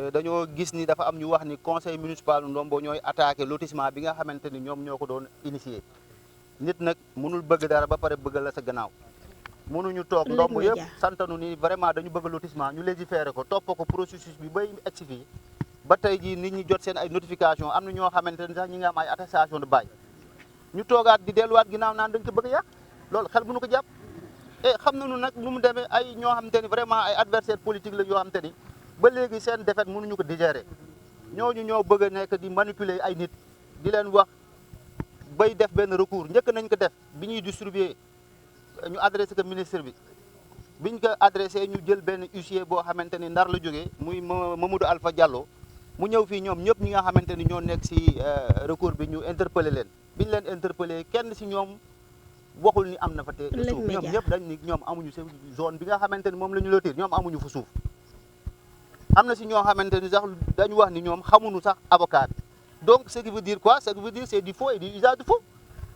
dañoo gis ni dafa am ñu wax ni conseil municipal Ndombo ñooy attaqué lotissement bi nga xamante ni ñoom ñoo ko doon initié nit nag mënul bëgg dara ba pare bëgg la sa gannaaw mënuñu toog Ndombo yëpp santanu ni vraiment dañu bëgg lotissement ñu légiféré ko topp ko processus bi bay egsi fii ba tey jii nit ñi jot seen ay notification am na ñoo xamante ni sax ñi nga am ay attestation de bail ñu toogaat di delluwaat ginnaaw naan dañ ko bëgg a yàq loolu xel mënu ko jàpp et xam nañu nag nu mu demee ay ñoo xamante ni vraiment ay adversaire politique la yoo xamante ni ba léegi seen défaite mënuñu ko digérer ñooñu ñoo bëgg a nekk di manipuler ay nit di leen wax bay def benn recours njëkk nañ ko def bi ñuy distribuer ñu adressé ko ministre bi biñ ko adressé ñu jël benn huissier boo xamante ni Ndar la jógee muy Mamadou Alpha Diallo mu ñëw fii ñoom ñëpp ñi nga xamante ni ñoo nekk si recours bi ñu interpellé leen biñ leen interpellé kenn si ñoom waxul ni am na fa te suuf ñoom ñëpp dañ ni ñoom amuñu si zone bi nga xamante ni moom la ñu lotir ñoom amuñu fa suuf am na si ñoo xamante ni sax dañu wax ni ñoom xamuñu sax avocat bi donc ce qui veut dire quoi ce qui veut dire c'est du faux et du usage du faux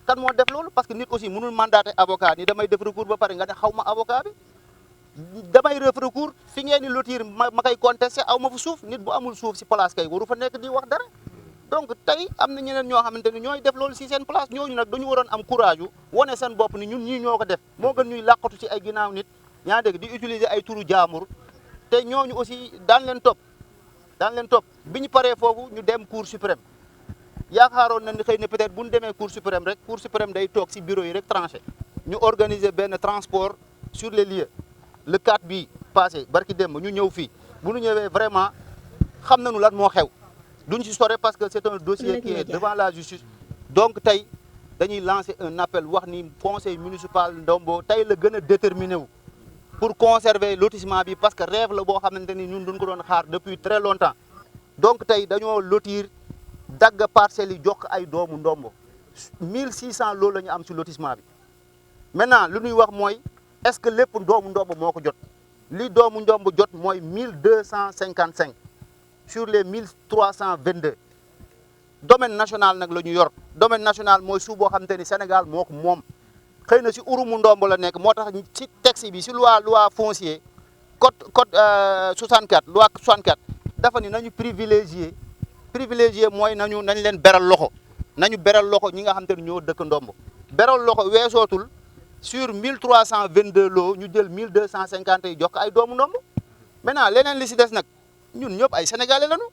kan moo def loolu parce que nit aussi mënul mandaté avocat ni damay def recours ba pare nga ne xaw ma avocat bi damay def recours fi ngeen di lotir ma koy contesté aw ma fa suuf nit bu amul suuf si place kay waru fa nekk di wax dara donc tey am na ñeneen ñoo xamante ni ñooy def loolu si seen place ñooñu nag dañu waroon am courage yu wane seen bopp ni ñun ñii ñoo ko def moo gën ñuy làqatu si ay ginnaaw nit ñaa dégg di utiliser ay turu jaamur te ñooñu aussi daan leen topp bi ñu paree foofu ñu dem cour suprême yaakaaroon na ni xëy na peut-être bu ñu demee cour suprême rek cour suprême day toog si bureau yi rek tranché ñu organiser benn transport sur les lieux le 4 bi passé barki démb ñu ñëw fii bu ñu ñëwee vraiment xam nañu lan moo xew duñ si sore parce que c'est un dossier qui est devant la justice donc tey dañuy lancer un appel wax ni conseil municipal Ndombo tey la gën a déterminé wu pour conserver lotissement bi parce que rêve la boo xamante ni ñun duñ ko doon xaar depuis très longtemps donc tey dañoo lotir dagg parcelles yi jox ay doomu Ndombo 1600 loolu la ñu am si lotissement bi maintenant lu ñuy wax mooy est-ce que lépp doomu Ndombo moo ko jot li doomu Ndombo jot mooy 1255 sur les 1322 domaine national nag la ñu yor domaine national mooy suuf boo xamante ni Sénégal moo ko moom xëy na si urumu Ndombo la nekk moo tax ci texte bi si loi foncier code 64 loi 64 dafa ni nañu privilégié mooy nañ leen beral loxo ñi nga xamante ni ñoo dëkk Ndombo beral loxo weesootul sur 1322 lots ñu jël 1250 yi jox ko ay doomu Ndombo maintenant leneen li si des nag ñun ñëpp ay sénégalais lañu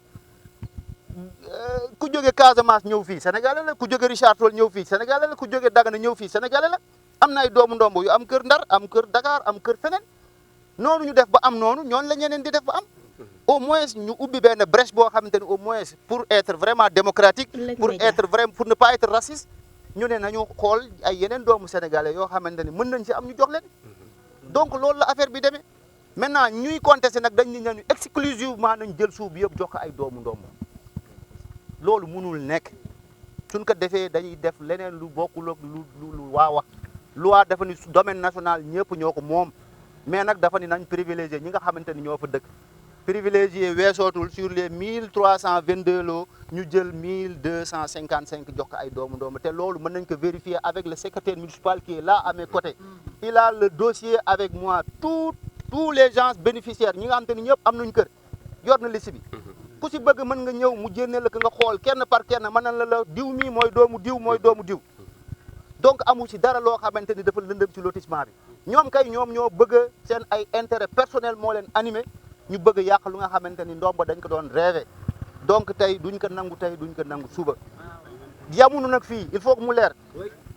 ku jóge Casamance ñëw fii sénégalais la ku jóge Richard Toll ñëw fii sénégalais la ku jóge Dagana ñëw fii sénégalais la am na ay doomu Ndombo yu am kër Ndar am kër Dakar am kër feneen noonu ñu def ba am noonu ñoonu la ñeneen di def ba am au moins ñu ubbi benn brèche boo xamante ni au moins pour être vraiment démocratique pour ne pas être raciste ñu ne nañu xool ay yeneen doomu sénégalais yoo xamante ni mën nañ si am ñu jox leen donc loolu la affaire bi demee maintenant ñuy contesté nag dañ ni nañu exclusivement nañ jël suuf bi yëpp jox ko ay doomu Ndombo loolu mënul nekk suñ ko defee dañuy def leneen lu bokkul ak lu waa wax loi dafa ni domaine national ñëpp ñoo ko moom mais nag dafa ni nañ privilégié ñi nga xamante ni ñoo fa dëkk privilégié weesootul sur les 1322 lots ñu jël 1255 jox ko ay doomu Ndombo te loolu mën nañ ko vérifier avec le secrétaire municipal qui est là à mes côtés il a le dossier avec moi tous les gens bénéficiaires ñi nga xamante ni ñëpp am nañu kër yor na liste bi ku si bëgg mën nga ñëw mu génne la ko nga xool kenn par kenn mën na la diw mii mooy doomu diw donc amu si dara loo xamante ni dafa lëndëm ci lotissement bi ñoom ñoo bëgg seen ay intérêt personnel moo leen animé ñu bëgg yàq lu nga xamante ni Ndombo dañ ko doon rêvé donc tey duñ ko nangu suba yamuñu nag fii il faut que mu leer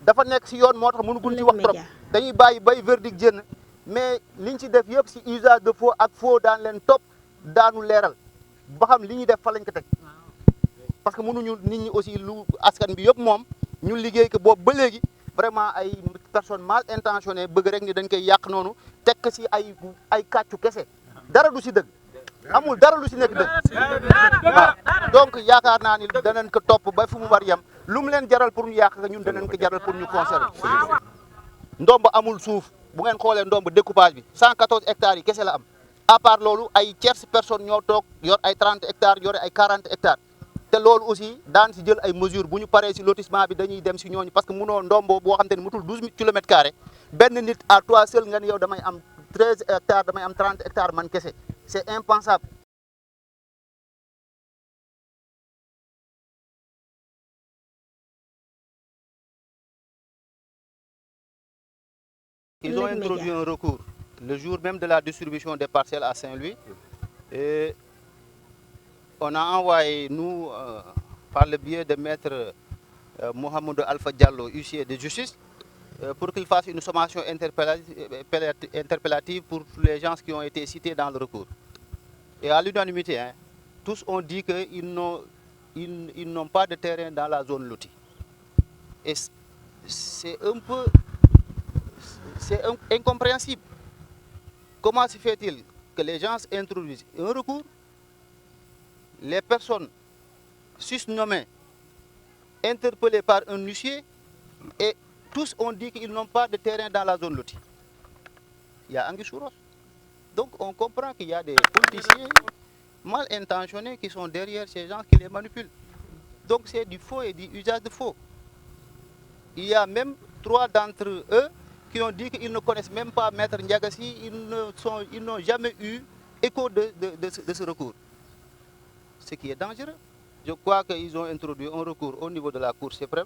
dafa nekk si yoon moo tax mënugul ci wax trop dañuy bàyyi bay verdict génn mais liñ ci def yëpp si usage de faux ak faux daan leen topp daanu leeral ba xam li ñuy def fa lañ ko teg parce que mënuñu nit ñi aussi lu askan bi yëpp moom ñu liggéey ko boobu ba léegi vraiment ay personnes mal intentionnées bëgg rek ni dañ koy yàq noonu teg ko si ay kàccu kese dara du si dëgg amul dara lu si nekk dëgg waaw donc yaakaar naa ni danañ ko topp ba fu mu war yem lu mu leen jaral pour ñu yàq ñun danañ ko jaral pour ñu conserver Ndombo amul suuf bu ngeen xoolee Ndombo découpage bi 114 hectares yi kese la am à part loolu ay tierces personnes ñoo toog yor ay 30 hectares yore ay 40 hectares te loolu aussi daan si jël ay mesures bu ñu paree si lotissement bi dañuy dem si ñooñu parce que munoo Ndombo boo xam te ne mutul 12 kilomètres carrés benn nit à toi seul nga ni yow damay am 13 hectares damay am 30 hectares man kese c'est impensable qu'ils ont introduit un recours le jour même de la distribution des parcelles à Saint-Louis. Et on a envoyé, nous, par le biais de maître Mohamed Alpha Diallo, huissier de justice, pour qu'il fasse une sommation interpellative pour les gens qui ont été cités dans le recours. Et à l'unanimité, hein, tous ont dit qu'ils n'ont pas de terrain dans la zone lotie. Et c'est incompréhensible. Comment se fait-il que les gens introduisent un recours, les personnes susnommées, interpellées par un huissier, et tous ont dit qu'ils n'ont pas de terrain dans la zone lotie. Il y a Anguille sous roche. Donc on comprend qu'il y a des politiciens mal intentionnés qui sont derrière ces gens qui les manipulent. Donc c'est du faux et du usage de faux. Il y a même 3 d'entre eux qui ont dit qu'ils ne connaissent même pas Maître Ndiagassi, ils n'ont jamais eu écho de ce recours. Ce qui est dangereux. Je crois qu'ils ont introduit un recours au niveau de la Cour suprême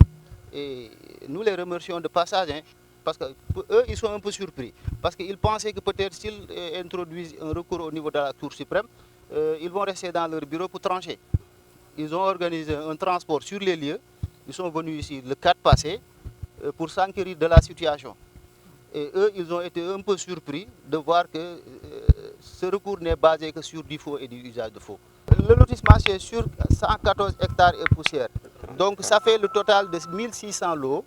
et nous les remercions de passage, hein, parce qu'eux, ils sont un peu surpris. Parce qu'ils pensaient que peut-être s'ils introduisent un recours au niveau de la Cour suprême, ils vont rester dans leur bureau pour trancher. Ils ont organisé un transport sur les lieux. Ils sont venus ici le 4 passé pour s'enquérir de la situation. Et eux, ils ont été un peu surpris de voir que ce recours n'est basé que sur du faux et du usage de faux. Le lotissement, c'est sur 114 hectares et poussière. Donc ça fait le total de 1600 lots.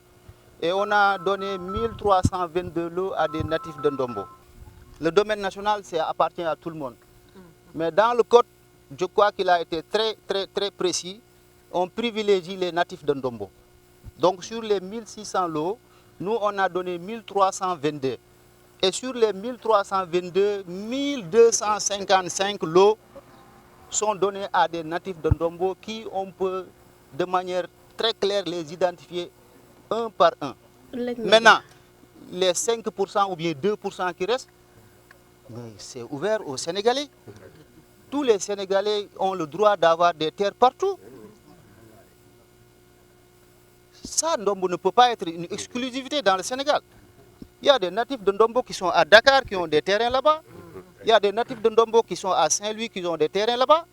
Et on a donné 1322 lots à des natifs de Ndombo. Le domaine national, ça appartient à tout le monde. Mais dans le code, je crois qu'il a été très précis. On privilégie les natifs de Ndombo. Donc sur les 1600 lots, nous on a donné 1322. Et sur les 1322, 1255 lots sont donnés à des natifs de Ndombo qui on peut de manière très claire les identifier un par un. Maintenant, les 5% ou bien 2% qui restent, c'est ouvert aux Sénégalais. Tous les Sénégalais ont le droit d'avoir des terres partout. Ça, Ndombo ne peut pas être une exclusivité dans le Sénégal. Il y a des natifs de Ndombo qui sont à Dakar, qui ont des terrains là-bas. Il y a des natifs de Ndombo qui sont à Saint-Louis, qui ont des terrains là-bas.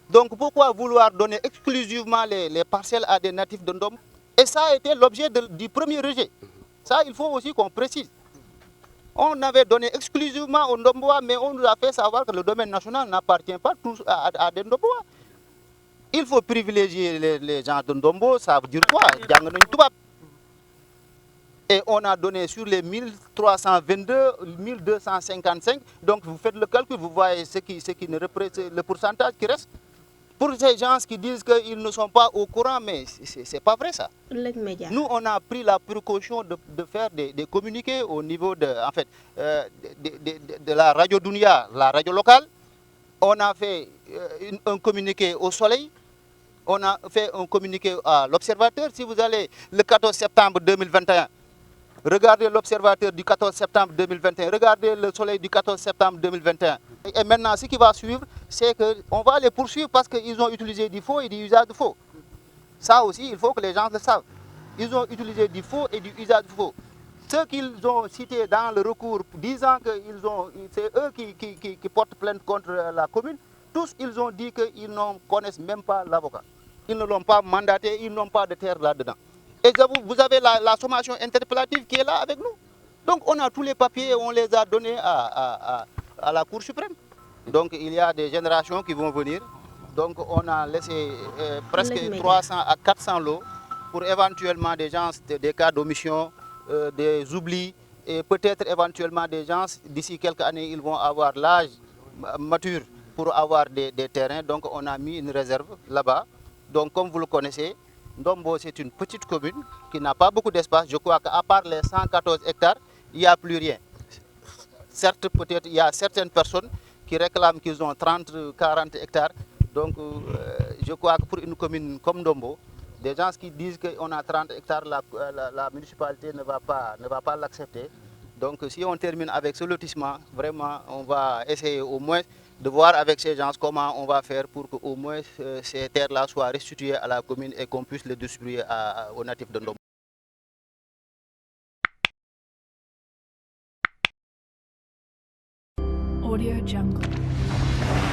Donc pourquoi vouloir donner exclusivement les parcelles à des natifs de Ndombo? Et ça a été l'objet du premier rejet. Ça, il faut aussi qu'on précise. On avait donné exclusivement aux Ndombois, mais on nous a fait savoir que le domaine national n'appartient pas tous à des Ndombois. Il faut privilégier les gens de Ndombo, ça veut dire quoi? Et on a donné sur les 1322, 1255. Donc vous faites le calcul, vous voyez ce qui ne représente le pourcentage qui reste. Pour ces gens qui disent qu'ils ne sont pas au courant, mais ce n'est pas vrai ça. Nous, on a pris la précaution de faire des communiqués au niveau de la radio Dunia, la radio locale. On a fait un communiqué au Soleil. On a fait un communiqué à l'Observateur. Si vous allez le 14 septembre 2021, regardez l'Observateur du 14 septembre 2021, regardez le Soleil du 14 septembre 2021. Et maintenant, ce qui va suivre, c'est qu'on va les poursuivre parce qu'ils ont utilisé du faux et du usage de faux. Ça aussi, il faut que les gens le savent. Ils ont utilisé du faux et du usage de faux. Ceux qu'ils ont cités dans le recours, disant que c'est eux qui portent plainte contre la commune, tous ils ont dit qu'ils ne connaissent même pas l'avocat. Ils ne l'ont pas mandaté, ils n'ont pas de terre là-dedans. Et vous avez la sommation interpellative qui est là avec nous. Donc on a tous les papiers et on les a donnés à la Cour suprême. Donc il y a des générations qui vont venir. Donc on a laissé presque 300 à 400 lots pour éventuellement des gens, des cas d'omission, des oublis et peut-être éventuellement des gens, d'ici quelques années, ils vont avoir l'âge mature pour avoir des terrains. Donc on a mis une réserve là-bas. Donc comme vous le connaissez, Ndombo c'est une petite commune qui n'a pas beaucoup d'espace. Je crois qu'à part les 114 hectares, il n'y a plus rien. Certes, peut-être il y a certaines personnes qui réclament qu'ils ont 30, 40 hectares. Donc je crois que pour une commune comme Ndombo, des gens qui disent qu'on a 30 hectares, la municipalité ne va pas l'accepter. Donc si on termine avec ce lotissement, vraiment on va essayer au moins de voir avec ces gens comment on va faire pour qu'au moins ces terres-là soient restituées à la commune et qu'on puisse les distribuer aux natifs de Ndombo. Audio Jungle.